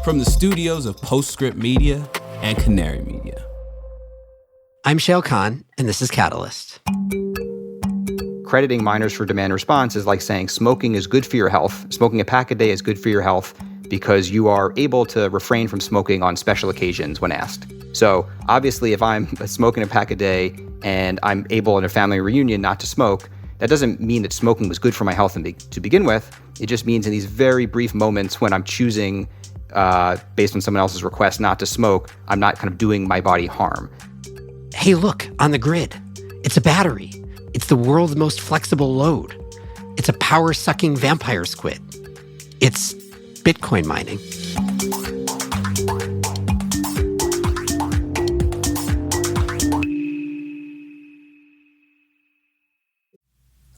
from the studios of Postscript Media and Canary Media. I'm Shayle Khan, and this is Catalyst. Crediting miners for demand response is like saying smoking is good for your health. Smoking a pack a day is good for your health because you are able to refrain from smoking on special occasions when asked. So obviously, if I'm smoking a pack a day and I'm able in a family reunion not to smoke, that doesn't mean that smoking was good for my health to begin with. It just means in these very brief moments when I'm choosing, based on someone else's request, not to smoke, I'm not kind of doing my body harm. Hey, look, on the grid. It's a battery. It's the world's most flexible load. It's a power-sucking vampire squid. It's Bitcoin mining.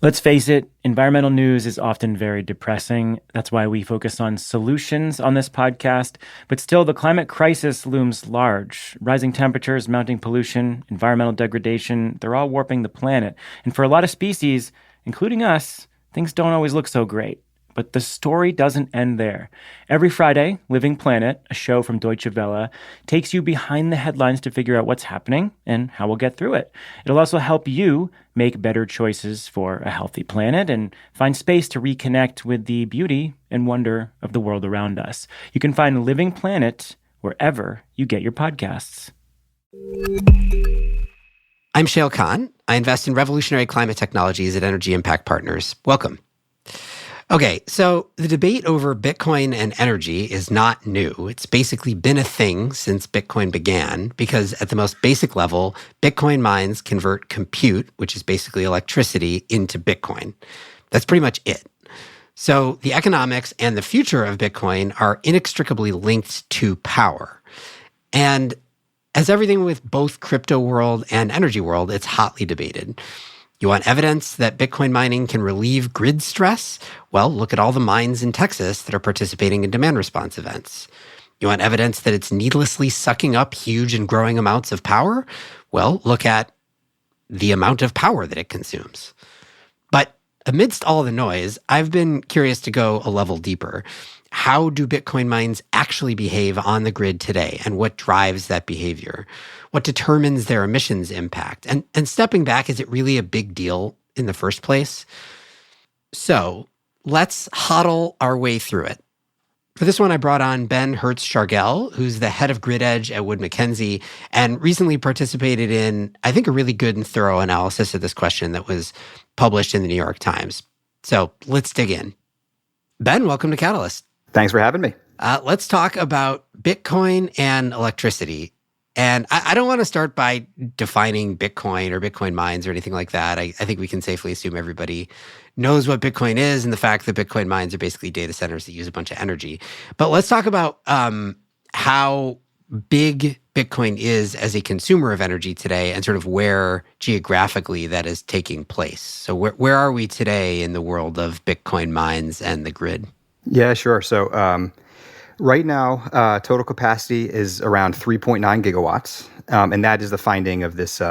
Let's face it, environmental news is often very depressing. That's why we focus on solutions on this podcast. But still, the climate crisis looms large. Rising temperatures, mounting pollution, environmental degradation, they're all warping the planet. And for a lot of species, including us, things don't always look so great. But the story doesn't end there. Every Friday, Living Planet, a show from Deutsche Welle, takes you behind the headlines to figure out what's happening and how we'll get through it. It'll also help you make better choices for a healthy planet and find space to reconnect with the beauty and wonder of the world around us. You can find Living Planet wherever you get your podcasts. I'm Shayle Khan. I invest in revolutionary climate technologies at Energy Impact Partners. Welcome. Okay, so the debate over Bitcoin and energy is not new. It's basically been a thing since Bitcoin began because at the most basic level, Bitcoin mines convert compute, which is basically electricity, into Bitcoin. That's pretty much it. So the economics and the future of Bitcoin are inextricably linked to power. And as everything with both crypto world and energy world, it's hotly debated. You want evidence that Bitcoin mining can relieve grid stress? Well, look at all the mines in Texas that are participating in demand response events. You want evidence that it's needlessly sucking up huge and growing amounts of power? Well, look at the amount of power that it consumes. But amidst all the noise, I've been curious to go a level deeper. How do Bitcoin mines actually behave on the grid today, and what drives that behavior? What determines their emissions impact? And stepping back, is it really a big deal in the first place? So let's huddle our way through it. For this one, I brought on Ben Hertz-Shargel, who's the head of Grid Edge at Wood Mackenzie, and recently participated in, I think, a really good and thorough analysis of this question that was published in the New York Times. So let's dig in. Ben, welcome to Catalyst. Thanks for having me. Let's talk about Bitcoin and electricity. And I don't want to start by defining Bitcoin or Bitcoin mines or anything like that. I think we can safely assume everybody knows what Bitcoin is and the fact that Bitcoin mines are basically data centers that use a bunch of energy. But let's talk about how big Bitcoin is as a consumer of energy today and sort of where geographically that is taking place. So where are we today in the world of Bitcoin mines and the grid? Yeah, sure. So right now, total capacity is around 3.9 gigawatts. And that is the finding of this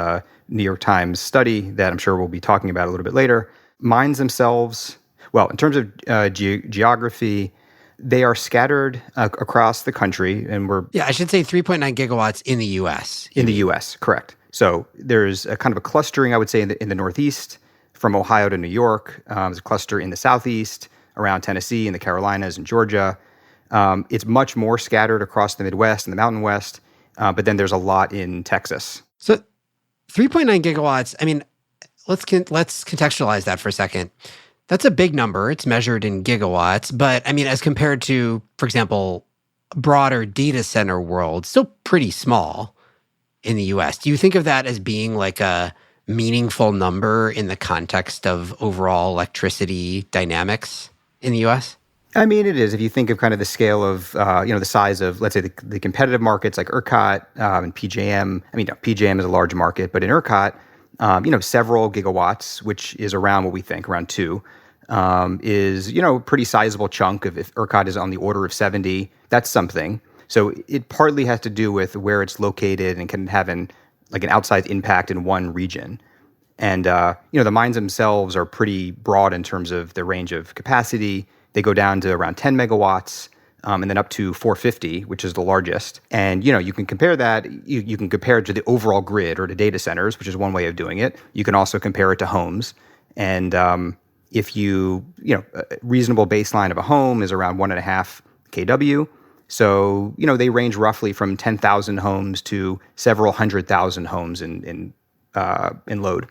New York Times study that I'm sure we'll be talking about a little bit later. Mines themselves, well, in terms of geography, they are scattered across the country. And Yeah, I should say 3.9 gigawatts in the U.S. In the U.S., correct. So there's a kind of a clustering, I would say, in the Northeast, from Ohio to New York. There's a cluster in the Southeast, around Tennessee and the Carolinas and Georgia. It's much more scattered across the Midwest and the Mountain West, but then there's a lot in Texas. So 3.9 gigawatts, I mean, let's contextualize that for a second. That's a big number. It's measured in gigawatts, but I mean, as compared to, for example, broader data center world, still pretty small in the US. Do you think of that as being like a meaningful number in the context of overall electricity dynamics in the US? I mean, it is. If you think of kind of the scale of, the size of, let's say, the competitive markets like ERCOT and PJM. I mean, PJM is a large market, but in ERCOT, several gigawatts, which is around what we think, around 2, is, a pretty sizable chunk of, if ERCOT is on the order of 70, that's something. So it partly has to do with where it's located and can have an outsized impact in one region. And, the mines themselves are pretty broad in terms of the range of capacity. They go down to around 10 megawatts. and then up to 450, which is the largest. And, you can compare that. You can compare it to the overall grid or to data centers, which is one way of doing it. You can also compare it to homes. And if a reasonable baseline of a home is around 1.5 kW. So, they range roughly from 10,000 homes to several 100,000 homes in load.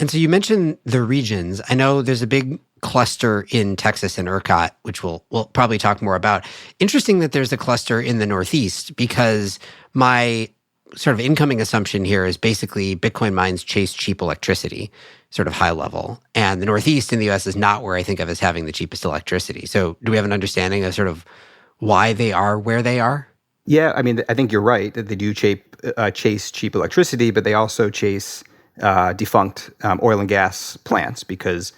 And so you mentioned the regions. I know there's a big cluster in Texas and ERCOT, which we'll probably talk more about. Interesting that there's a cluster in the Northeast, because my sort of incoming assumption here is basically Bitcoin mines chase cheap electricity, sort of high level. And the Northeast in the US is not where I think of as having the cheapest electricity. So do we have an understanding of sort of why they are where they are? Yeah, I mean, I think you're right that they do chase cheap electricity, but they also chase defunct oil and gas plants, because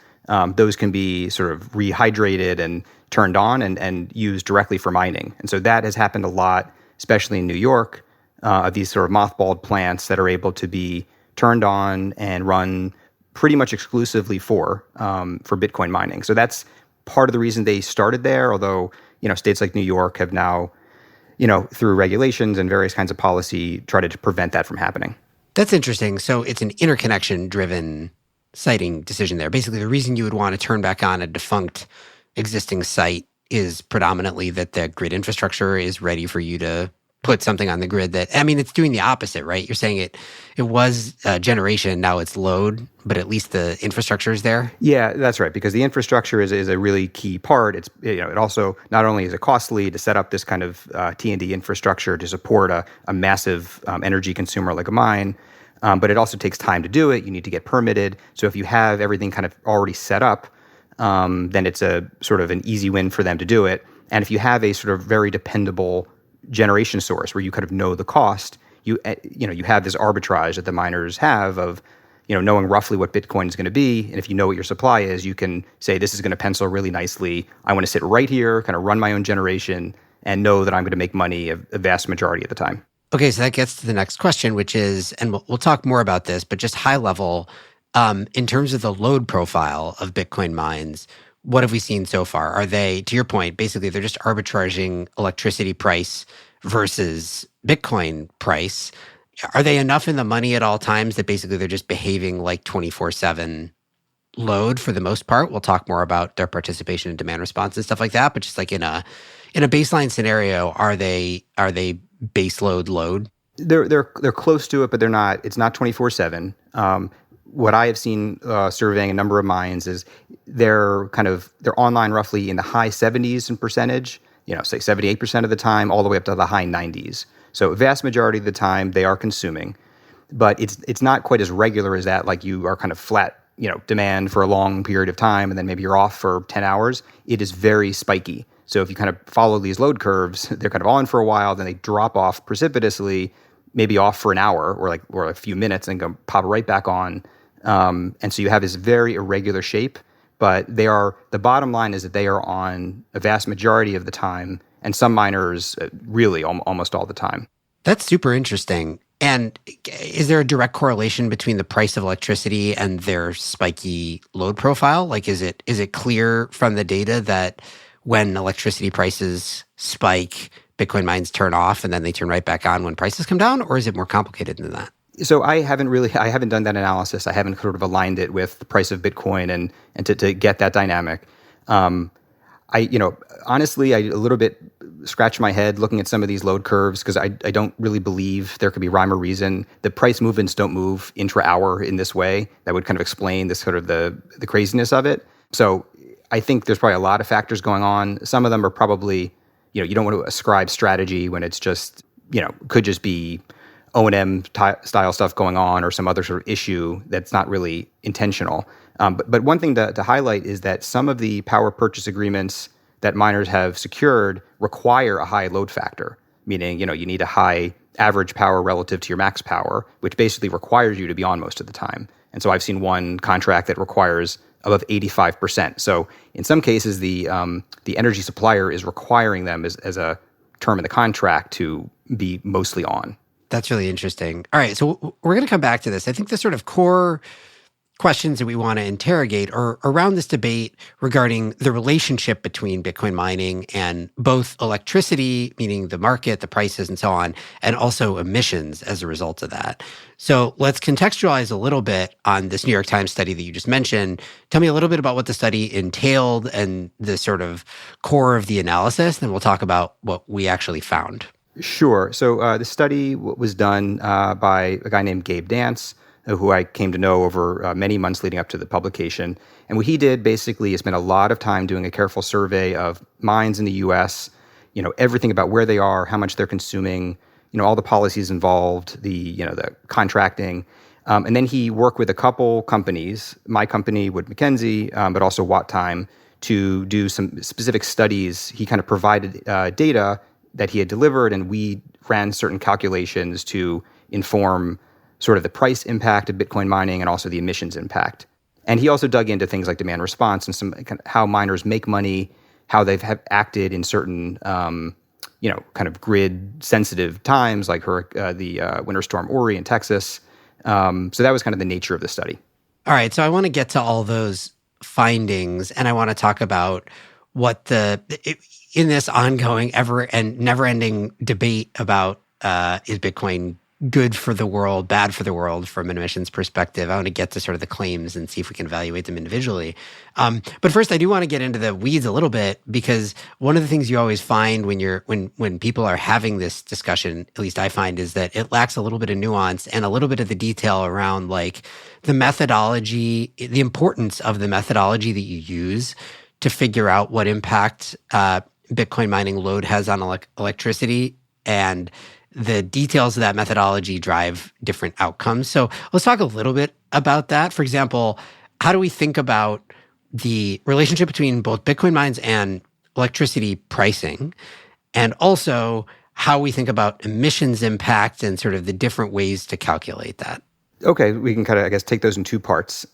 those can be sort of rehydrated and turned on and used directly for mining. And so that has happened a lot, especially in New York, of these sort of mothballed plants that are able to be turned on and run pretty much exclusively for Bitcoin mining. So that's part of the reason they started there, although, states like New York have now, through regulations and various kinds of policy, tried to prevent that from happening. That's interesting. So it's an interconnection-driven siting decision there. Basically, the reason you would want to turn back on a defunct existing site is predominantly that the grid infrastructure is ready for you to put something on the grid that, I mean, it's doing the opposite, right? You're saying it was generation, now it's load, but at least the infrastructure is there? Yeah, that's right, because the infrastructure is a really key part. It's, it also, not only is it costly to set up this kind of T&D infrastructure to support a massive energy consumer like a mine, but it also takes time to do it. You need to get permitted. So if you have everything kind of already set up, then it's a sort of an easy win for them to do it. And if you have a sort of very dependable generation source where you kind of know the cost, you have this arbitrage that the miners have of, knowing roughly what Bitcoin is going to be. And if you know what your supply is, you can say, this is going to pencil really nicely. I want to sit right here, kind of run my own generation, and know that I'm going to make money a vast majority of the time. Okay, so that gets to the next question, which is, and we'll talk more about this, but just high level, in terms of the load profile of Bitcoin mines, what have we seen so far? Are they, to your point, basically they're just arbitraging electricity price versus Bitcoin price? Are they enough in the money at all times that basically they're just behaving like 24/7 load for the most part? We'll talk more about their participation in demand response and stuff like that. But just like in a baseline scenario, are they base load? They're close to it, but they're not. It's not 24/7. What I have seen surveying a number of mines is they're online roughly in the high 70s in percentage. Say 78% of the time, all the way up to the high 90s. So a vast majority of the time they are consuming, but it's not quite as regular as that. Like you are kind of flat, demand for a long period of time, and then maybe you're off for 10 hours. It is very spiky. So if you kind of follow these load curves, they're kind of on for a while, then they drop off precipitously, maybe off for an hour or a few minutes, and go pop right back on. And so you have this very irregular shape. But the bottom line is that they are on a vast majority of the time, and some miners really almost all the time. That's super interesting. And is there a direct correlation between the price of electricity and their spiky load profile? Like, is it clear from the data that when electricity prices spike, Bitcoin mines turn off and then they turn right back on when prices come down? Or is it more complicated than that? So I haven't done that analysis. I haven't sort of aligned it with the price of Bitcoin and to get that dynamic. Honestly, I a little bit scratch my head looking at some of these load curves, because I don't really believe there could be rhyme or reason. The price movements don't move intra-hour in this way. That would kind of explain this sort of the craziness of it. So I think there's probably a lot of factors going on. Some of them are probably, you don't want to ascribe strategy when it's just, could just be O&M style stuff going on, or some other sort of issue that's not really intentional. But one thing to highlight is that some of the power purchase agreements that miners have secured require a high load factor, meaning, you need a high average power relative to your max power, which basically requires you to be on most of the time. And so I've seen one contract that requires above 85%. So in some cases, the energy supplier is requiring them as a term in the contract to be mostly on. That's really interesting. All right, so we're going to come back to this. I think the sort of core questions that we want to interrogate are around this debate regarding the relationship between Bitcoin mining and both electricity, meaning the market, the prices, and so on, and also emissions as a result of that. So let's contextualize a little bit on this New York Times study that you just mentioned. Tell me a little bit about what the study entailed and the sort of core of the analysis, then we'll talk about what we actually found. Sure. So the study was done by a guy named Gabe Dance, who I came to know over many months leading up to the publication. And what he did basically is spent a lot of time doing a careful survey of mines in the U.S., everything about where they are, how much they're consuming, all the policies involved, the contracting. And then he worked with a couple companies, my company, Wood Mackenzie, but also Watt Time, to do some specific studies. He kind of provided data that he had delivered, and we ran certain calculations to inform sort of the price impact of Bitcoin mining and also the emissions impact. And he also dug into things like demand response and some kind of how miners make money, how they've acted in certain, kind of grid-sensitive times, like the Winter Storm Uri in Texas. So that was kind of the nature of the study. All right, so I want to get to all those findings, and I want to talk about what in this ongoing never-ending debate about is Bitcoin good for the world, bad for the world from an emissions perspective. I want to get to sort of the claims and see if we can evaluate them individually. But first, I do want to get into the weeds a little bit, because one of the things you always find when people are having this discussion, at least I find, is that it lacks a little bit of nuance and a little bit of the detail around like the methodology, the importance of the methodology that you use to figure out what impact Bitcoin mining load has on electricity, and the details of that methodology drive different outcomes. So let's talk a little bit about that. For example, how do we think about the relationship between both Bitcoin mines and electricity pricing, and also how we think about emissions impact and sort of the different ways to calculate that? Okay, we can kind of, I guess, take those in two parts.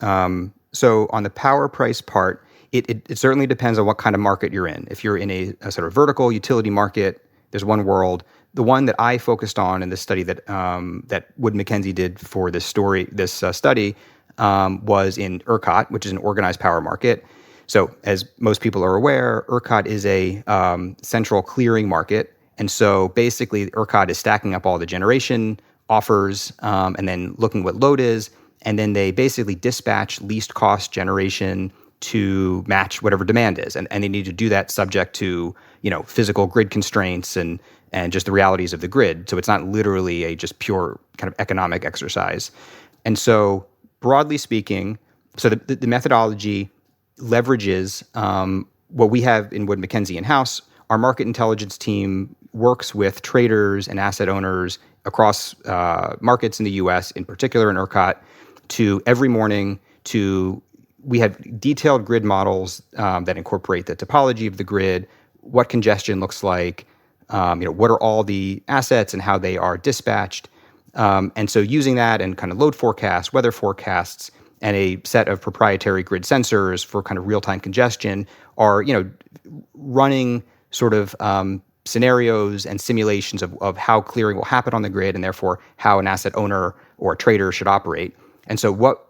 So on the power price part, it certainly depends on what kind of market you're in. If you're in a sort of vertical utility market, there's one world. The one that I focused on in this study that Wood Mackenzie did for this study was in ERCOT, which is an organized power market. So as most people are aware, ERCOT is a central clearing market. And so basically ERCOT is stacking up all the generation offers and then looking what load is. And then they basically dispatch least cost generation to match whatever demand is. And they need to do that subject to, physical grid constraints and just the realities of the grid. So it's not literally a just pure kind of economic exercise. And so broadly speaking, so the methodology leverages what we have in Wood Mackenzie in-house. Our market intelligence team works with traders and asset owners across markets in the U.S., in particular in ERCOT, to every morning we have detailed grid models that incorporate the topology of the grid, what congestion looks like, what are all the assets and how they are dispatched. And so using that and kind of load forecasts, weather forecasts, and a set of proprietary grid sensors for kind of real-time congestion are, running sort of scenarios and simulations of how clearing will happen on the grid, and therefore how an asset owner or a trader should operate. And so what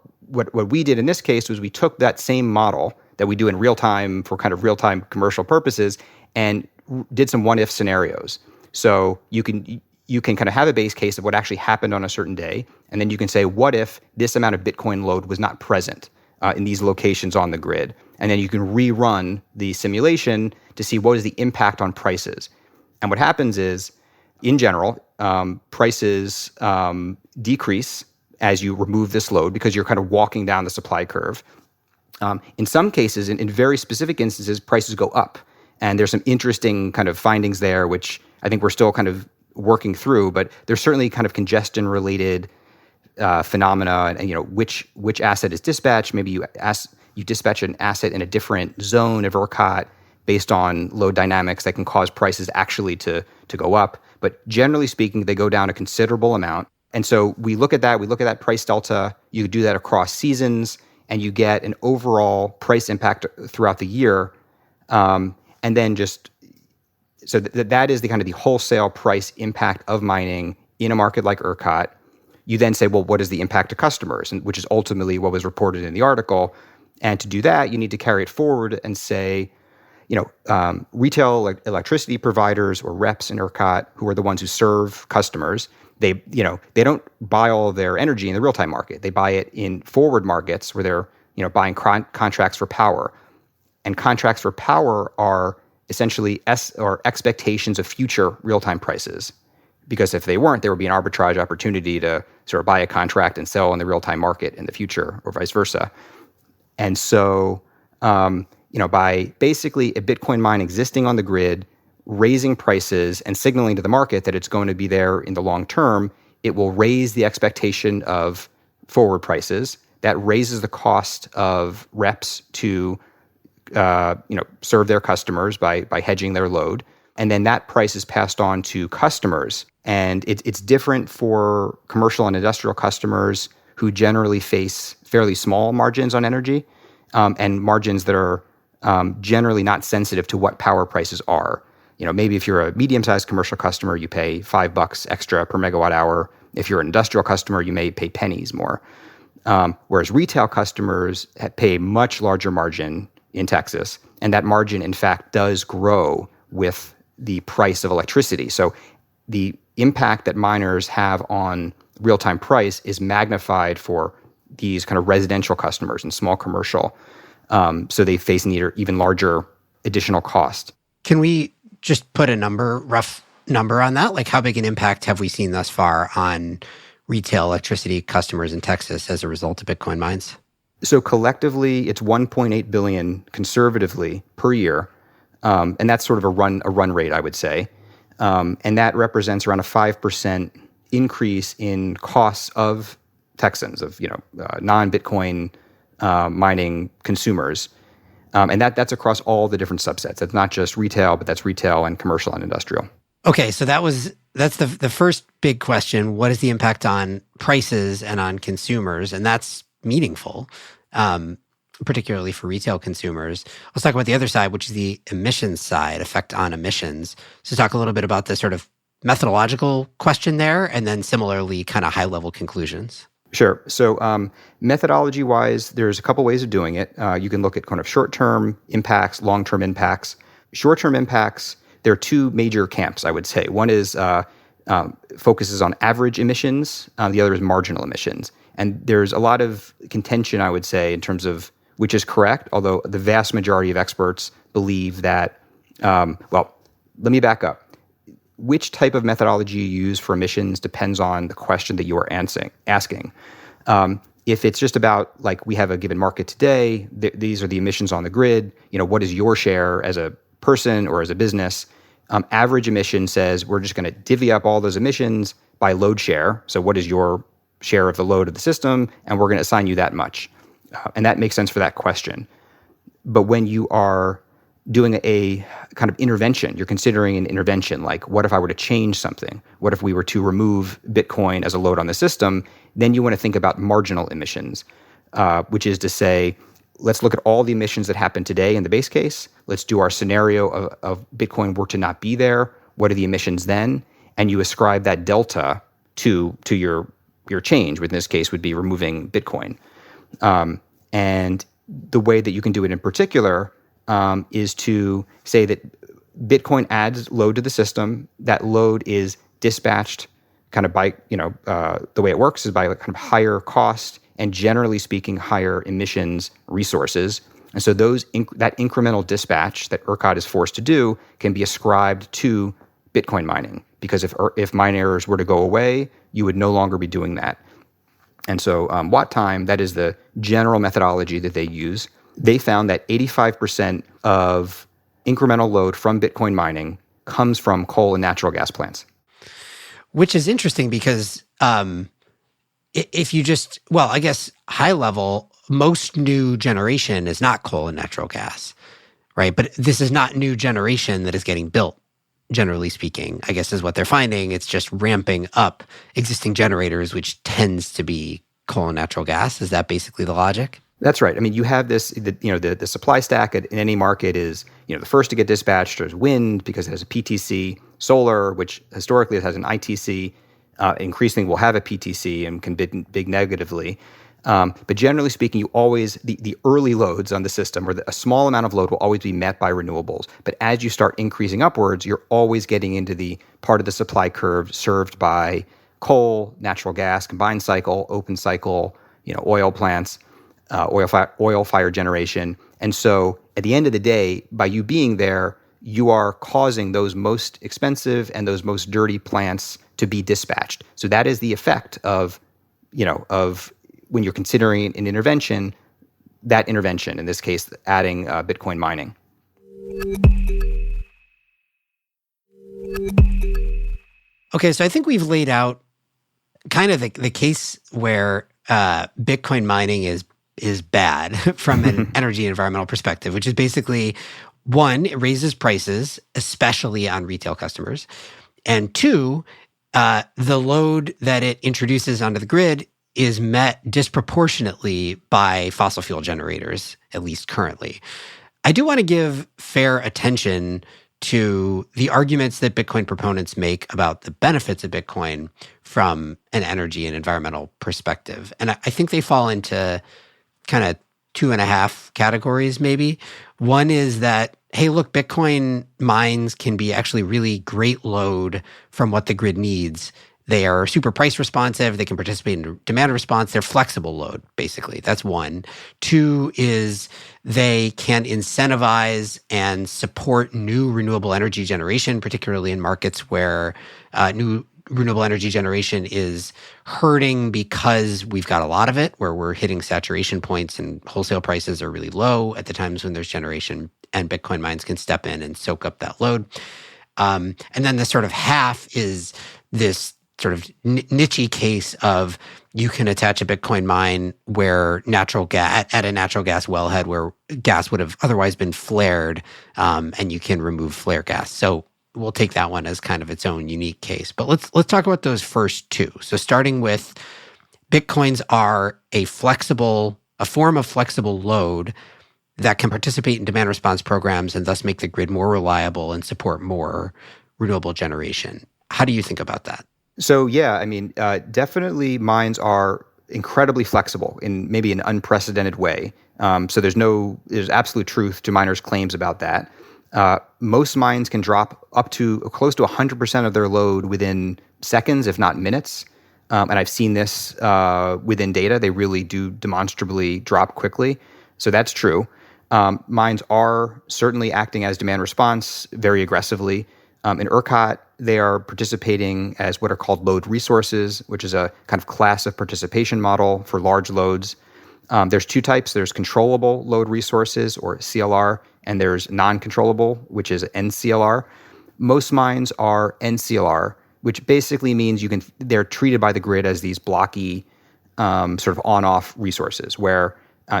we did in this case was we took that same model that we do in real time for kind of real-time commercial purposes and did some what-if scenarios. So you can kind of have a base case of what actually happened on a certain day, and then you can say, what if this amount of Bitcoin load was not present in these locations on the grid? And then you can rerun the simulation to see what is the impact on prices. And what happens is, in general, prices decrease as you remove this load because you're kind of walking down the supply curve. In some cases, in very specific instances, prices go up. And there's some interesting kind of findings there, which I think we're still kind of working through, but there's certainly kind of congestion-related phenomena, and which asset is dispatched. Maybe you dispatch an asset in a different zone of ERCOT based on load dynamics that can cause prices actually to go up. But generally speaking, they go down a considerable amount. And so we look at that price delta. You do that across seasons, and you get an overall price impact throughout the year. And then so that is the kind of the wholesale price impact of mining in a market like ERCOT. you then say, well, what is the impact to customers? And which is ultimately what was reported in the article. And to do that, you need to carry it forward and say, retail electricity providers or reps in ERCOT, who are the ones who serve customers, they don't buy all of their energy in the real-time market. They buy it in forward markets where they're buying contracts for power. And contracts for power are essentially expectations of future real-time prices. Because if they weren't, there would be an arbitrage opportunity to sort of buy a contract and sell in the real-time market in the future, or vice versa. And so, by basically a Bitcoin mine existing on the grid, raising prices and signaling to the market that it's going to be there in the long term, it will raise the expectation of forward prices. That raises the cost of reps to, serve their customers by hedging their load. And then that price is passed on to customers. And it's different for commercial and industrial customers who generally face fairly small margins on energy, and margins that are generally not sensitive to what power prices are. Maybe if you're a medium-sized commercial customer, you pay $5 extra per megawatt hour. If you're an industrial customer, you may pay pennies more. Whereas retail customers pay a much larger margin in Texas, and that margin, in fact, does grow with the price of electricity. So the impact that miners have on real-time price is magnified for these kind of residential customers and small commercial. So they face an even larger additional cost. Can we just put a rough number on that? Like, how big an impact have we seen thus far on retail electricity customers in Texas as a result of Bitcoin mines? So collectively, it's 1.8 billion conservatively per year. And that's sort of a run rate, I would say. And that represents around a 5% increase in costs of Texans, of non-Bitcoin mining consumers. And that's across all the different subsets. That's not just retail, but that's retail and commercial and industrial. Okay, so that's the first big question. What is the impact on prices and on consumers? And that's meaningful, particularly for retail consumers. Let's talk about the other side, which is the emissions side, effect on emissions. So talk a little bit about the sort of methodological question there, and then similarly kind of high-level conclusions. Sure. So methodology-wise, there's a couple ways of doing it. You can look at kind of short-term impacts, long-term impacts. Short-term impacts, there are two major camps, I would say. One is focuses on average emissions. The other is marginal emissions. And there's a lot of contention, I would say, in terms of which is correct, although the vast majority of experts believe that, let me back up. Which type of methodology you use for emissions depends on the question that you are asking. If it's just about, like, we have a given market today, these are the emissions on the grid, what is your share as a person or as a business? Average emission says we're just going to divvy up all those emissions by load share. So what is your share of the load of the system? And we're going to assign you that much. And that makes sense for that question. But when you are doing a kind of intervention, you're considering an intervention, like what if I were to change something? What if we were to remove Bitcoin as a load on the system? Then you want to think about marginal emissions, which is to say, let's look at all the emissions that happen today in the base case. Let's do our scenario of Bitcoin were to not be there. What are the emissions then? And you ascribe that delta to your change, which in this case would be removing Bitcoin. And the way that you can do it in particular is to say that Bitcoin adds load to the system. That load is dispatched kind of by, the way it works is by kind of higher cost and generally speaking, higher emissions resources. And so that incremental dispatch that ERCOT is forced to do can be ascribed to Bitcoin mining. Because if mine errors were to go away, you would no longer be doing that. And so watt time, that is the general methodology that they use. They found that 85% of incremental load from Bitcoin mining comes from coal and natural gas plants. Which is interesting because if you I guess high level, most new generation is not coal and natural gas, right? But this is not new generation that is getting built, generally speaking, I guess is what they're finding. It's just ramping up existing generators, which tends to be coal and natural gas. Is that basically the logic? That's right. I mean, you have this, the supply stack in any market is, the first to get dispatched is wind because it has a PTC, solar, which historically has an ITC, Increasingly, will have a PTC and can big negatively. But generally speaking, you always, the early loads on the system, or a small amount of load will always be met by renewables. But as you start increasing upwards, you're always getting into the part of the supply curve served by coal, natural gas, combined cycle, open cycle, oil plants, oil fire generation. And so at the end of the day, by you being there, you are causing those most expensive and those most dirty plants to be dispatched. So that is the effect of when you're considering an intervention, that intervention, in this case, adding Bitcoin mining. Okay, so I think we've laid out kind of the case where Bitcoin mining is bad from an energy and environmental perspective, which is basically, one, it raises prices, especially on retail customers. And two, the load that it introduces onto the grid is met disproportionately by fossil fuel generators, at least currently. I do want to give fair attention to the arguments that Bitcoin proponents make about the benefits of Bitcoin from an energy and environmental perspective. And I think they fall into kind of 2.5 categories, maybe. One is that, hey, look, Bitcoin mines can be actually really great load from what the grid needs. They are super price responsive. They can participate in demand response. They're flexible load, basically. That's one. Two is they can incentivize and support new renewable energy generation, particularly in markets where new renewable energy generation is hurting because we've got a lot of it, where we're hitting saturation points and wholesale prices are really low at the times when there's generation, and Bitcoin mines can step in and soak up that load. And then the sort of half is this sort of niche case of you can attach a Bitcoin mine where natural gas at a natural gas wellhead where gas would have otherwise been flared, and you can remove flare gas. So we'll take that one as kind of its own unique case. But let's talk about those first two. So starting with, Bitcoins are a form of flexible load that can participate in demand response programs and thus make the grid more reliable and support more renewable generation. How do you think about that? So yeah, definitely mines are incredibly flexible in maybe an unprecedented way. So there's absolute truth to miners' claims about that. Most mines can drop up to close to 100% of their load within seconds, if not minutes. And I've seen this within data. They really do demonstrably drop quickly. So that's true. Mines are certainly acting as demand response very aggressively. In ERCOT, they are participating as what are called load resources, which is a kind of class of participation model for large loads. There's two types. There's controllable load resources, or CLR, and there's non-controllable, which is NCLR. Most mines are NCLR, which basically means they're treated by the grid as these blocky sort of on-off resources, where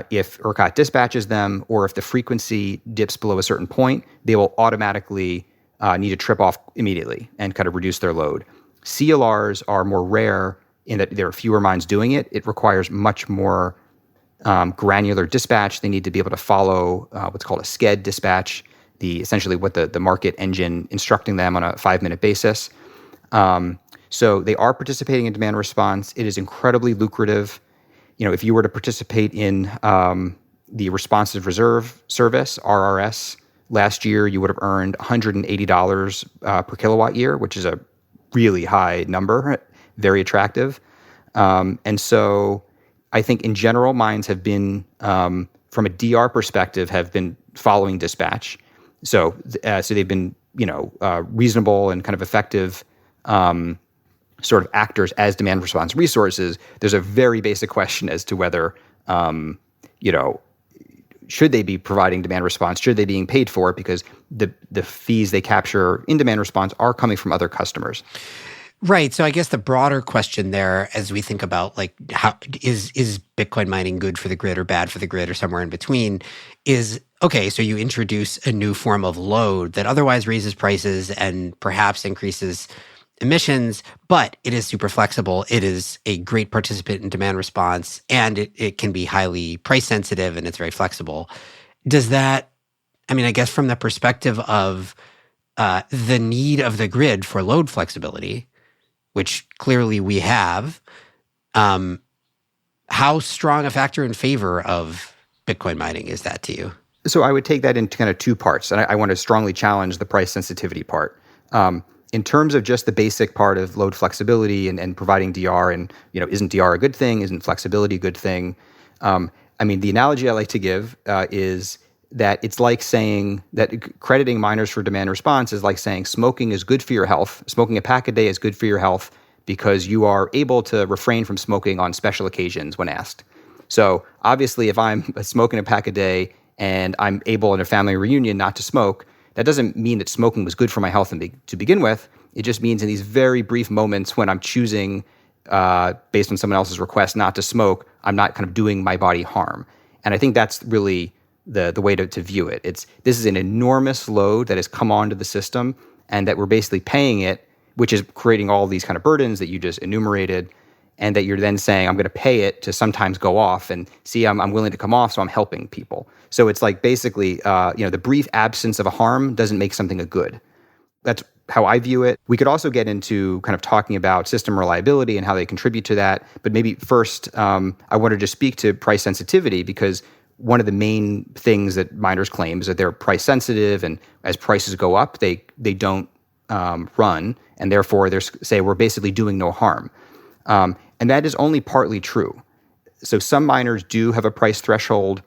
if ERCOT dispatches them, or if the frequency dips below a certain point, they will automatically need to trip off immediately and kind of reduce their load. CLRs are more rare in that there are fewer mines doing it. It requires much more granular dispatch. They need to be able to follow what's called a SCED dispatch, essentially what the market engine instructing them on a 5-minute basis. So they are participating in demand response. It is incredibly lucrative. If you were to participate in the Responsive Reserve Service, RRS, last year, you would have earned $180 per kilowatt year, which is a really high number, very attractive. And so I think in general, mines have been, from a DR perspective, have been following dispatch. So they've been, reasonable and kind of effective sort of actors as demand response resources. There's a very basic question as to whether, should they be providing demand response? Should they be being paid for it? Because the fees they capture in demand response are coming from other customers. Right. So I guess the broader question there, as we think about how is Bitcoin mining good for the grid or bad for the grid or somewhere in between, is, okay, so you introduce a new form of load that otherwise raises prices and perhaps increases emissions, but it is super flexible. It is a great participant in demand response, and it can be highly price sensitive, and it's very flexible. Does that, I guess from the perspective of the need of the grid for load flexibility, which clearly we have, how strong a factor in favor of Bitcoin mining is that to you? So I would take that into kind of two parts, and I want to strongly challenge the price sensitivity part. In terms of just the basic part of load flexibility and providing DR, and isn't DR a good thing? Isn't flexibility a good thing? The analogy I like to give is that it's like saying that crediting miners for demand response is like saying smoking is good for your health. Smoking a pack a day is good for your health because you are able to refrain from smoking on special occasions when asked. So obviously, if I'm smoking a pack a day and I'm able in a family reunion not to smoke, that doesn't mean that smoking was good for my health to begin with. It just means in these very brief moments when I'm choosing, based on someone else's request, not to smoke, I'm not kind of doing my body harm. And I think that's really the way to view it. This is an enormous load that has come onto the system and that we're basically paying it, which is creating all these kind of burdens that you just enumerated, and that you're then saying, I'm going to pay it to sometimes go off, and see, I'm willing to come off, so I'm helping people. So it's like basically, the brief absence of a harm doesn't make something a good. That's how I view it. We could also get into kind of talking about system reliability and how they contribute to that. But maybe first, I wanted to speak to price sensitivity, because one of the main things that miners claim is that they're price sensitive, and as prices go up, they don't run, and therefore they say we're basically doing no harm. And that is only partly true. So some miners do have a price threshold,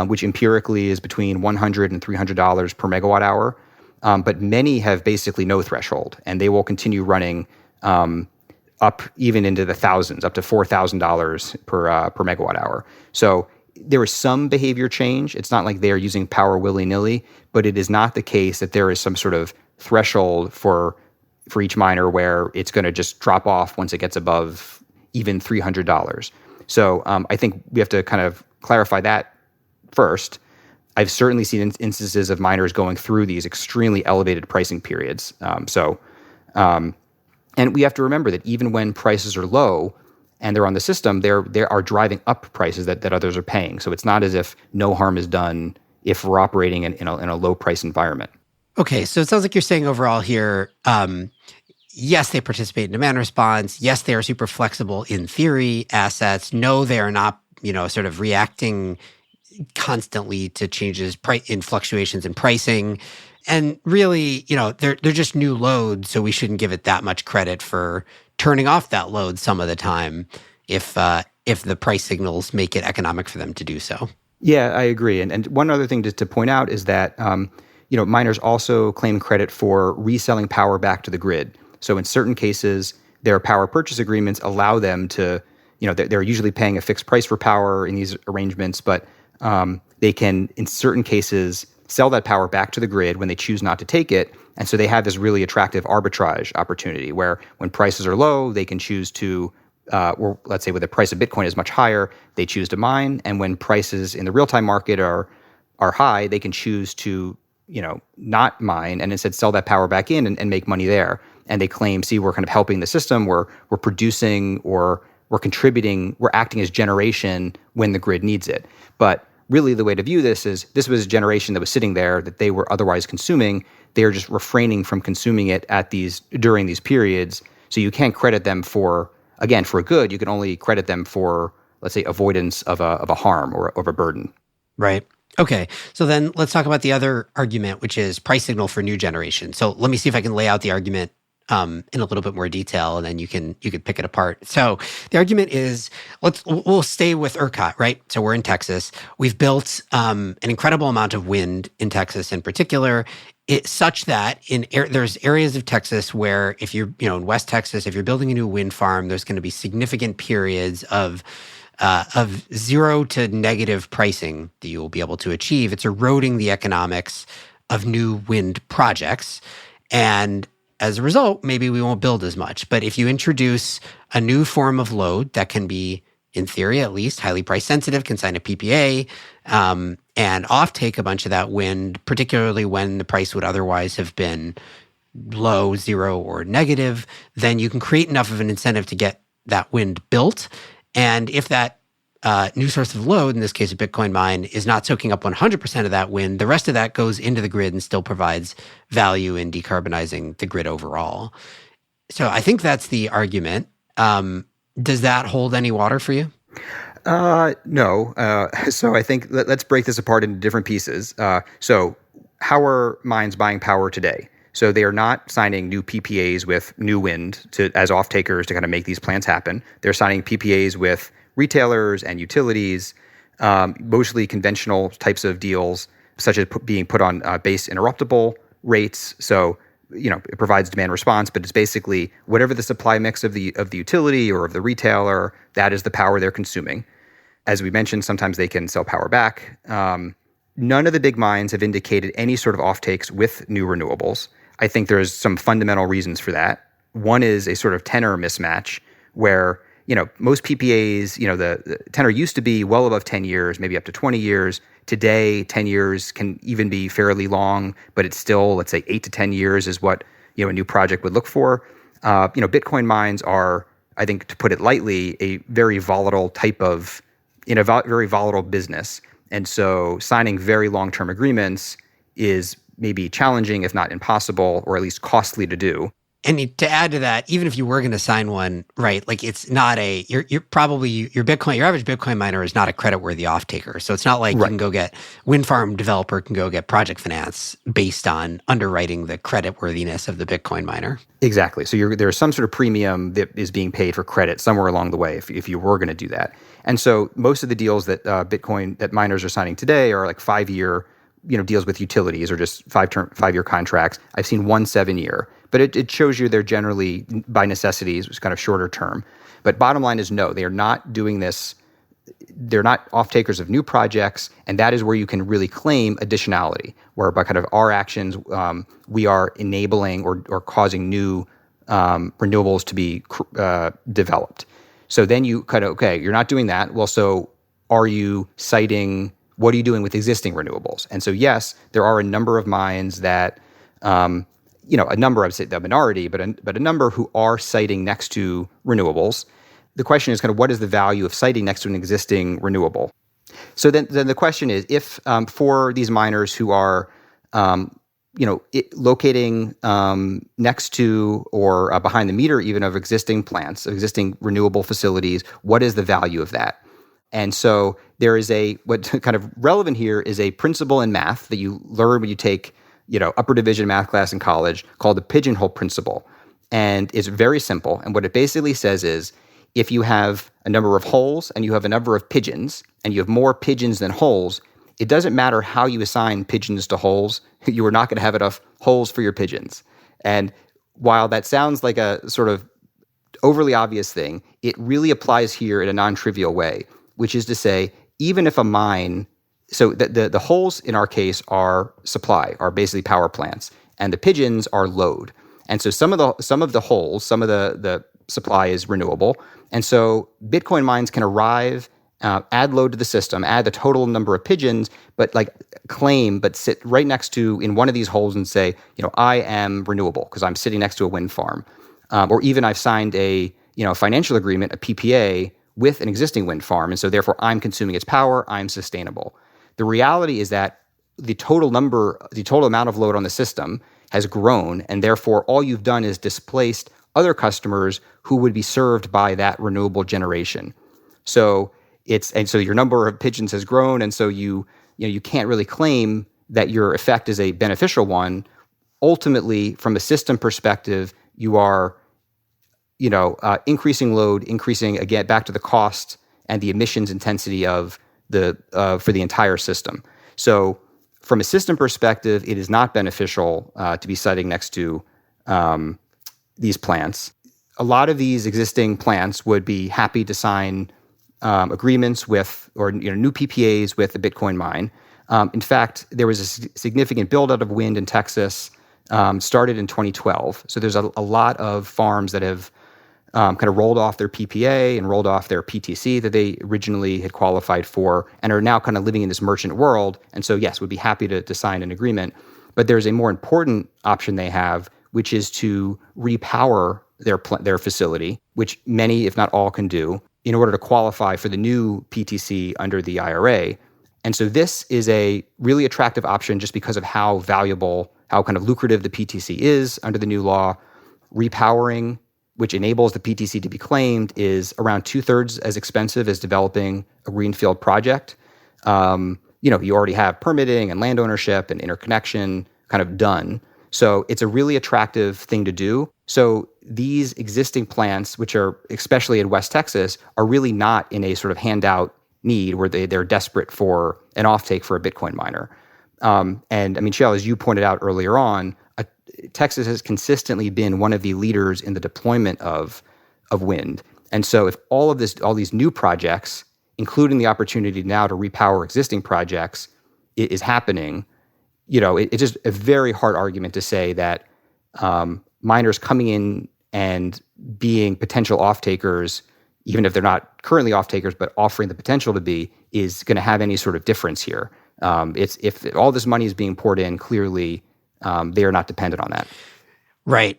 which empirically is between $100 and $300 per megawatt hour. But many have basically no threshold, and they will continue running up even into the thousands, up to $4,000 per megawatt hour. So there is some behavior change. It's not like they're using power willy-nilly, but it is not the case that there is some sort of threshold for each miner where it's going to just drop off once it gets above even $300. So I think we have to kind of clarify that first. I've certainly seen instances of miners going through these extremely elevated pricing periods. And we have to remember that even when prices are low and they're on the system, they are driving up prices that others are paying. So it's not as if no harm is done if we're operating in a low price environment. Okay, so it sounds like you're saying overall here, yes, they participate in demand response. Yes, they are super flexible in theory assets. No, they are not, sort of reacting constantly to changes in fluctuations in pricing. And really, they're just new loads, so we shouldn't give it that much credit for turning off that load some of the time if the price signals make it economic for them to do so. Yeah, I agree. And one other thing to point out is that miners also claim credit for reselling power back to the grid. So in certain cases, their power purchase agreements allow them to, they're usually paying a fixed price for power in these arrangements, but they can, in certain cases, sell that power back to the grid when they choose not to take it. And so they have this really attractive arbitrage opportunity where when prices are low, they can choose to, or let's say when the price of Bitcoin is much higher, they choose to mine. And when prices in the real-time market are high, they can choose to, not mine and instead sell that power back in and make money there. And they claim, see, we're kind of helping the system, we're producing, or we're contributing, we're acting as generation when the grid needs it. But really the way to view this is this was a generation that was sitting there that they were otherwise consuming. They are just refraining from consuming it during these periods. So you can't credit them for a good. You can only credit them for, let's say, avoidance of a harm or of a burden. Right. Okay. So then let's talk about the other argument, which is price signal for new generation. So let me see if I can lay out the argument in a little bit more detail, and then you can pick it apart. So the argument is, we'll stay with ERCOT, right? So we're in Texas. We've built an incredible amount of wind in Texas, in particular, such that there's areas of Texas where if you're in West Texas, if you're building a new wind farm, there's going to be significant periods of zero to negative pricing that you will be able to achieve. It's eroding the economics of new wind projects, and as a result, maybe we won't build as much. But if you introduce a new form of load that can be, in theory at least, highly price sensitive, can sign a PPA, and offtake a bunch of that wind, particularly when the price would otherwise have been low, zero, or negative, then you can create enough of an incentive to get that wind built. And if that new source of load, in this case a Bitcoin mine, is not soaking up 100% of that wind, the rest of that goes into the grid and still provides value in decarbonizing the grid overall. So I think that's the argument. Does that hold any water for you? No. So I think let's break this apart into different pieces. So how are mines buying power today? So they are not signing new PPAs with new wind as off-takers to kind of make these plants happen. They're signing PPAs with retailers and utilities, mostly conventional types of deals, such as being put on base interruptible rates. So it provides demand response, but it's basically whatever the supply mix of the utility or of the retailer, that is the power they're consuming. As we mentioned, sometimes they can sell power back. None of the big mines have indicated any sort of offtakes with new renewables. I think there's some fundamental reasons for that. One is a sort of tenor mismatch where, most PPAs, the tenor used to be well above 10 years, maybe up to 20 years. Today, 10 years can even be fairly long, but it's still, let's say, 8 to 10 years is what, a new project would look for. Bitcoin mines are, I think, to put it lightly, a very volatile type of, very volatile business. And so signing very long-term agreements is maybe challenging, if not impossible, or at least costly to do. And to add to that, even if you were going to sign one, right, like it's not you're probably, your average Bitcoin miner is not a creditworthy off-taker. So it's not like you can go get, wind farm developer can go get project finance based on underwriting the creditworthiness of the Bitcoin miner. Exactly. So there's some sort of premium that is being paid for credit somewhere along the way if you were going to do that. And so most of the deals that that miners are signing today are like 5-year deals with utilities or just 5-year contracts. I've seen 1 7-year, but it shows you they're generally by necessities, which is kind of shorter term. But bottom line is no, they are not doing this. They're not off takers of new projects, and that is where you can really claim additionality, where by kind of our actions, we are enabling or causing new renewables to be developed. So then you kind of, okay, you're not doing that. Well, so are you citing, what are you doing with existing renewables? And so, yes, there are a number of mines that, a number, I would say the minority, but a number who are siting next to renewables. The question is kind of what is the value of siting next to an existing renewable? So then the question is, if for these miners who are, locating next to or behind the meter even of existing plants, existing renewable facilities, what is the value of that? And so there is what kind of relevant here is a principle in math that you learn when you take, upper division math class in college called the pigeonhole principle. And it's very simple. And what it basically says is, if you have a number of holes and you have a number of pigeons and you have more pigeons than holes, it doesn't matter how you assign pigeons to holes, you are not going to have enough holes for your pigeons. And while that sounds like a sort of overly obvious thing, it really applies here in a non-trivial way, which is to say, even if a mine, so the holes in our case are supply, are basically power plants, and the pigeons are load. And so some of the holes, some of the supply is renewable. And so Bitcoin mines can arrive, add load to the system, add the total number of pigeons, but sit right next to in one of these holes and say, I am renewable because I'm sitting next to a wind farm. Or even I've signed a financial agreement, a PPA, with an existing wind farm. And so therefore I'm consuming its power, I'm sustainable. The reality is that the total amount of load on the system has grown, and therefore all you've done is displaced other customers who would be served by that renewable generation. So your number of pigeons has grown, and so you can't really claim that your effect is a beneficial one. Ultimately, from a system perspective, you are increasing load, increasing again back to the cost and the emissions intensity of for the entire system. So from a system perspective, it is not beneficial to be siting next to these plants. A lot of these existing plants would be happy to sign agreements with or new PPAs with the Bitcoin mine. In fact, there was a significant build out of wind in Texas, started in 2012. So there's a lot of farms that have kind of rolled off their PPA and rolled off their PTC that they originally had qualified for and are now kind of living in this merchant world. And so, yes, would be happy to sign an agreement. But there's a more important option they have, which is to repower their facility, which many, if not all, can do in order to qualify for the new PTC under the IRA. And so this is a really attractive option just because of how valuable, how kind of lucrative the PTC is under the new law. Repowering which enables the PTC to be claimed, is around 2/3 as expensive as developing a greenfield project. You already have permitting and land ownership and interconnection kind of done. So it's a really attractive thing to do. So these existing plants, which are especially in West Texas, are really not in a sort of handout need where they're desperate for an offtake for a Bitcoin miner. And I mean, Shayle, as you pointed out earlier on, Texas has consistently been one of the leaders in the deployment of wind. And so if all these new projects, including the opportunity now to repower existing projects, is happening, it's just a very hard argument to say that miners coming in and being potential off-takers, even if they're not currently off-takers, but offering the potential to be, is going to have any sort of difference here. If all this money is being poured in, clearly they are not dependent on that. Right.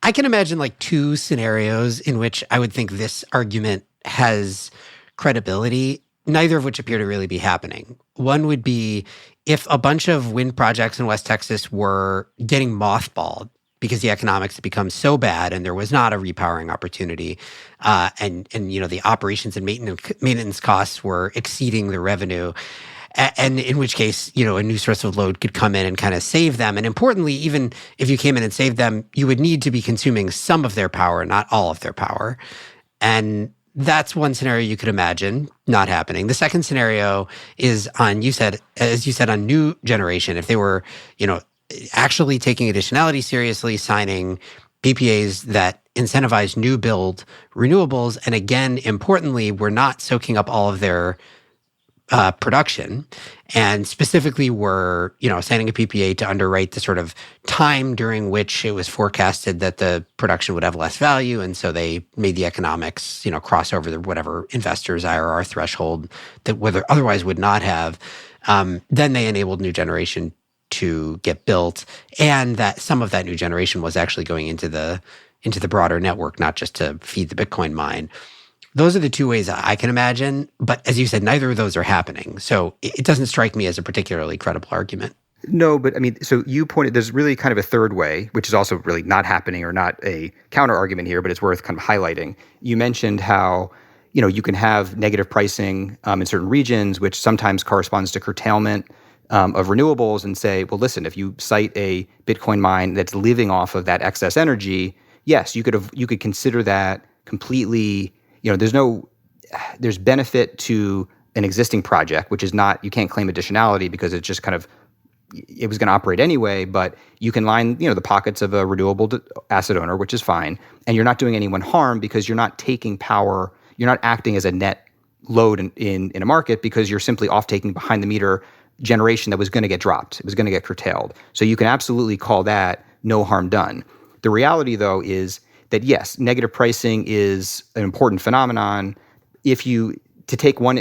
I can imagine like two scenarios in which I would think this argument has credibility, neither of which appear to really be happening. One would be if a bunch of wind projects in West Texas were getting mothballed because the economics had become so bad and there was not a repowering opportunity, and the operations and maintenance costs were exceeding the revenue. And in which case, a new source of load could come in and kind of save them. And importantly, even if you came in and saved them, you would need to be consuming some of their power, not all of their power. And that's one scenario you could imagine not happening. The second scenario is on new generation. If they were, actually taking additionality seriously, signing PPAs that incentivize new build renewables, and again, importantly, we're not soaking up all of their production, and specifically were, signing a PPA to underwrite the sort of time during which it was forecasted that the production would have less value, and so they made the economics, cross over the whatever investors' IRR threshold that whether otherwise would not have. Then they enabled new generation to get built, and that some of that new generation was actually going into the broader network, not just to feed the Bitcoin mine. Those are the two ways I can imagine. But as you said, neither of those are happening. So it doesn't strike me as a particularly credible argument. No, but I mean, so you pointed, there's really kind of a third way, which is also really not happening or not a counter argument here, but it's worth kind of highlighting. You mentioned how, you can have negative pricing in certain regions, which sometimes corresponds to curtailment of renewables, and say, well, listen, if you cite a Bitcoin mine that's living off of that excess energy, yes, you could consider that completely. There's benefit to an existing project, which is not, you can't claim additionality because it's just kind of, it was going to operate anyway, but you can line, the pockets of a renewable asset owner, which is fine. And you're not doing anyone harm because you're not taking power, you're not acting as a net load in a market because you're simply off-taking behind the meter generation that was going to get dropped. It was going to get curtailed. So you can absolutely call that no harm done. The reality, though, is that yes, negative pricing is an important phenomenon. To take one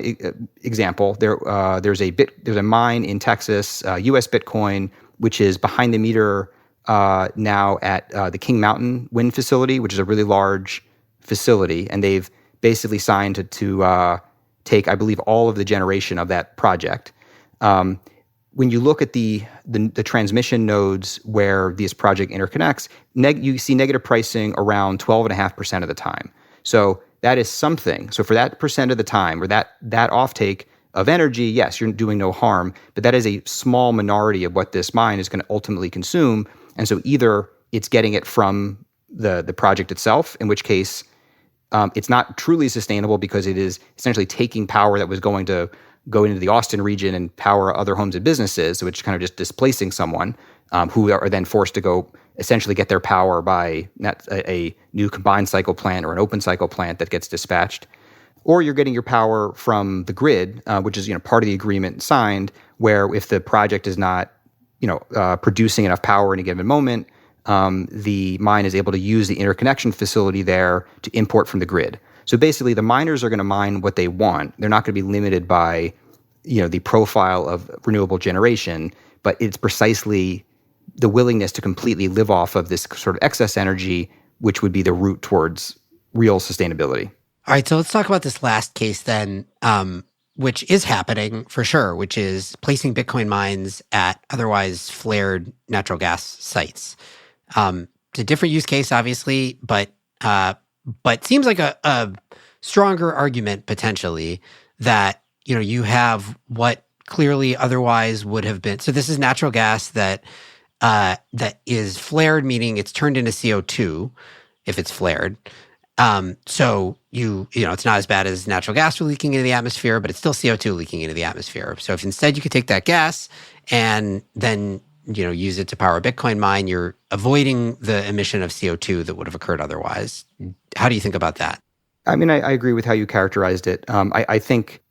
example, there's a mine in Texas, U.S. Bitcoin, which is behind the meter now at the King Mountain wind facility, which is a really large facility, and they've basically signed to take, I believe, all of the generation of that project. When you look at the transmission nodes where this project interconnects, you see negative pricing around 12.5% of the time. So that is something. So for that percent of the time, or that offtake of energy, yes, you're doing no harm, but that is a small minority of what this mine is going to ultimately consume. And so either it's getting it from the project itself, in which case it's not truly sustainable because it is essentially taking power that was going to go into the Austin region and power other homes and businesses, which is kind of just displacing someone who are then forced to go essentially get their power by a new combined cycle plant or an open cycle plant that gets dispatched. Or you're getting your power from the grid, which is part of the agreement signed, where if the project is not producing enough power in a given moment, the mine is able to use the interconnection facility there to import from the grid. So basically, the miners are going to mine what they want. They're not going to be limited by, the profile of renewable generation, but it's precisely the willingness to completely live off of this sort of excess energy, which would be the route towards real sustainability. All right, so let's talk about this last case then, which is happening for sure, which is placing Bitcoin mines at otherwise flared natural gas sites. It's a different use case, obviously, but But seems like a stronger argument potentially that, you have what clearly otherwise would have been. So this is natural gas that is flared, meaning it's turned into CO2 if it's flared. So it's not as bad as natural gas leaking into the atmosphere, but it's still CO2 leaking into the atmosphere. So if instead you could take that gas and then, use it to power a Bitcoin mine, you're avoiding the emission of CO2 that would have occurred otherwise. How do you think about that? I mean, I agree with how you characterized it. I think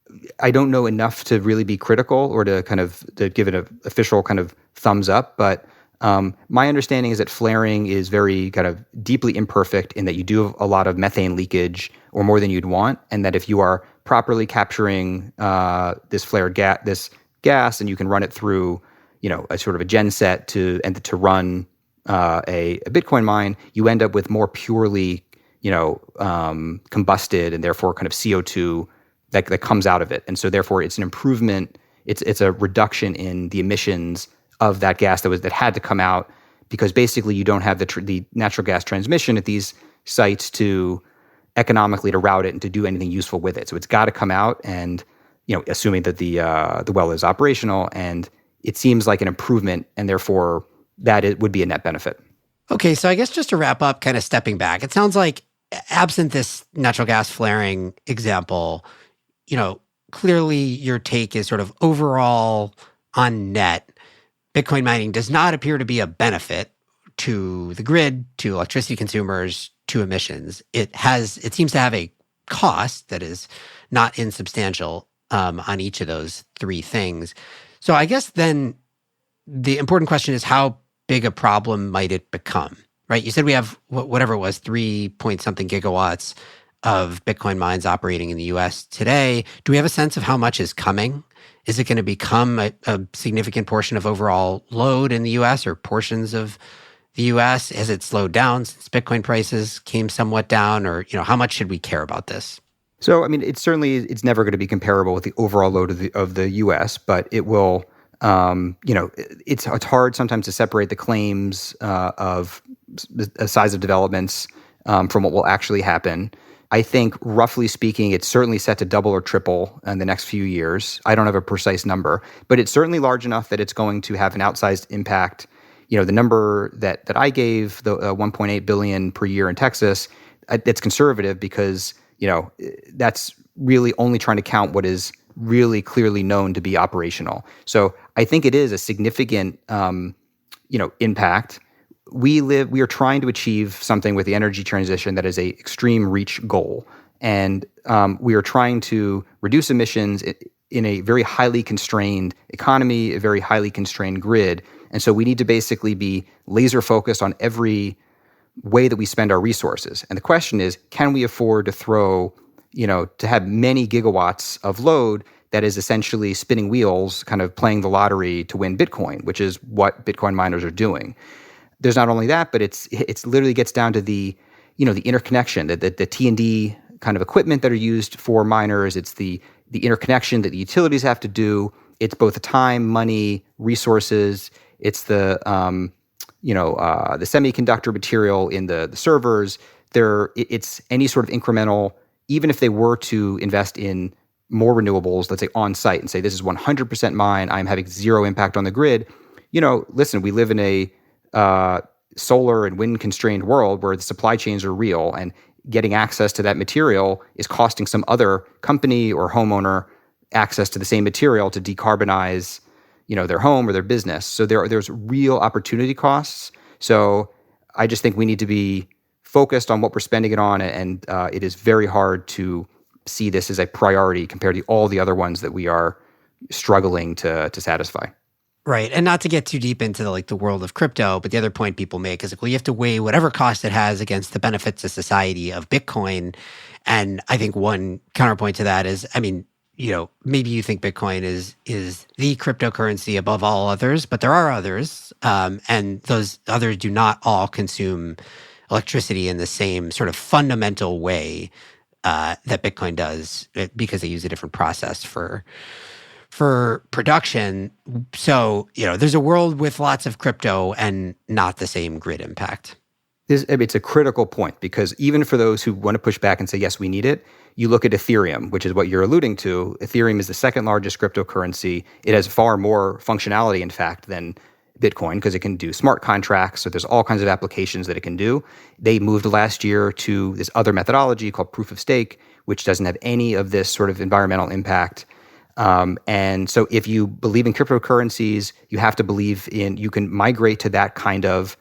I don't know enough to really be critical or to give it an official kind of thumbs up, but my understanding is that flaring is very kind of deeply imperfect in that you do have a lot of methane leakage or more than you'd want, and that if you are properly capturing this flared gas and you can run it through, a sort of a gen set to run a Bitcoin mine, you end up with more purely, combusted and therefore kind of CO2 that comes out of it, and so therefore it's an improvement. It's a reduction in the emissions of that gas that had to come out, because basically you don't have the natural gas transmission at these sites to economically to route it and to do anything useful with it. So it's got to come out, and assuming that the well is operational, and it seems like an improvement, and therefore that it would be a net benefit. Okay, so I guess just to wrap up, kind of stepping back, it sounds like absent this natural gas flaring example, clearly your take is sort of overall on net, Bitcoin mining does not appear to be a benefit to the grid, to electricity consumers, to emissions. It seems to have a cost that is not insubstantial on each of those three things. So I guess then the important question is, how big a problem might it become, right? You said we have whatever it was, 3 point something gigawatts of Bitcoin mines operating in the US today. Do we have a sense of how much is coming? Is it going to become a significant portion of overall load in the US or portions of the US? Has it slowed down since Bitcoin prices came somewhat down? Or, how much should we care about this? So, I mean, it's never going to be comparable with the overall load of the US, but it will, it's hard sometimes to separate the claims of the size of developments from what will actually happen. I think, roughly speaking, it's certainly set to double or triple in the next few years. I don't have a precise number, but it's certainly large enough that it's going to have an outsized impact. The number that I gave, the 1.8 billion per year in Texas, that's conservative because, that's really only trying to count what is really clearly known to be operational. So I think it is a significant, impact. We are trying to achieve something with the energy transition that is a extreme reach goal. And we are trying to reduce emissions in a very highly constrained economy, a very highly constrained grid. And so we need to basically be laser focused on every way that we spend our resources. And the question is, can we afford to to have many gigawatts of load that is essentially spinning wheels, kind of playing the lottery to win Bitcoin, which is what Bitcoin miners are doing. There's not only that, but it's literally gets down to the interconnection, the T&D kind of equipment that are used for miners. It's the interconnection that the utilities have to do. It's both the time, money, resources. It's the semiconductor material in the servers. It's any sort of incremental. Even if they were to invest in more renewables, let's say on site, and say this is 100% mine, I'm having zero impact on the grid. Listen, we live in a solar and wind constrained world where the supply chains are real, and getting access to that material is costing some other company or homeowner access to the same material to decarbonize, their home or their business. So there's real opportunity costs. So I just think we need to be focused on what we're spending it on, and it is very hard to see this as a priority compared to all the other ones that we are struggling to satisfy. Right. And not to get too deep into the world of crypto, but the other point people make is you have to weigh whatever cost it has against the benefits to society of Bitcoin. And I think one counterpoint to that is, maybe you think Bitcoin is the cryptocurrency above all others, but there are others. And those others do not all consume electricity in the same sort of fundamental way that Bitcoin does, because they use a different process for production. So, there's a world with lots of crypto and not the same grid impact. It's a critical point, because even for those who want to push back and say, yes, we need it, you look at Ethereum, which is what you're alluding to. Ethereum is the second largest cryptocurrency. It has far more functionality, in fact, than Bitcoin, because it can do smart contracts. So there's all kinds of applications that it can do. They moved last year to this other methodology called proof of stake, which doesn't have any of this sort of environmental impact. And so if you believe in cryptocurrencies, you have to believe you can migrate to that kind of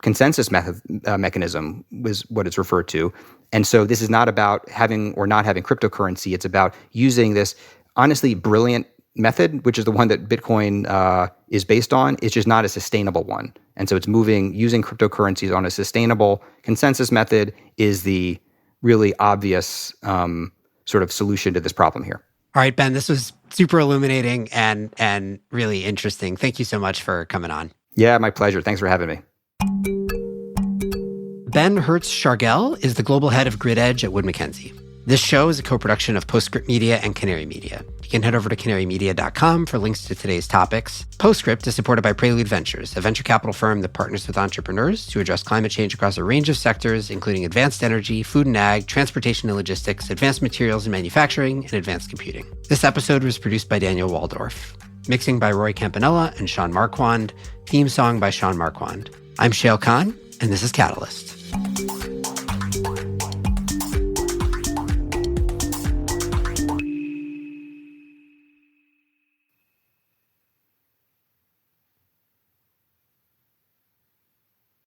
consensus mechanism, is what it's referred to. And so this is not about having or not having cryptocurrency. It's about using this honestly brilliant method, which is the one that Bitcoin is based on. It's just not a sustainable one. And so it's using cryptocurrencies on a sustainable consensus method is the really obvious sort of solution to this problem here. All right, Ben, this was super illuminating and really interesting. Thank you so much for coming on. Yeah, my pleasure. Thanks for having me. Ben Hertz-Shargel is the global head of Grid Edge at Wood Mackenzie. This show is a co-production of Postscript Media and Canary Media. You can head over to canarymedia.com for links to today's topics. Postscript is supported by Prelude Ventures, a venture capital firm that partners with entrepreneurs to address climate change across a range of sectors, including advanced energy, food and ag, transportation and logistics, advanced materials and manufacturing, and advanced computing. This episode was produced by Daniel Waldorf. Mixing by Roy Campanella and Sean Marquand. Theme song by Sean Marquand. I'm Shayle Khan, and this is Catalyst.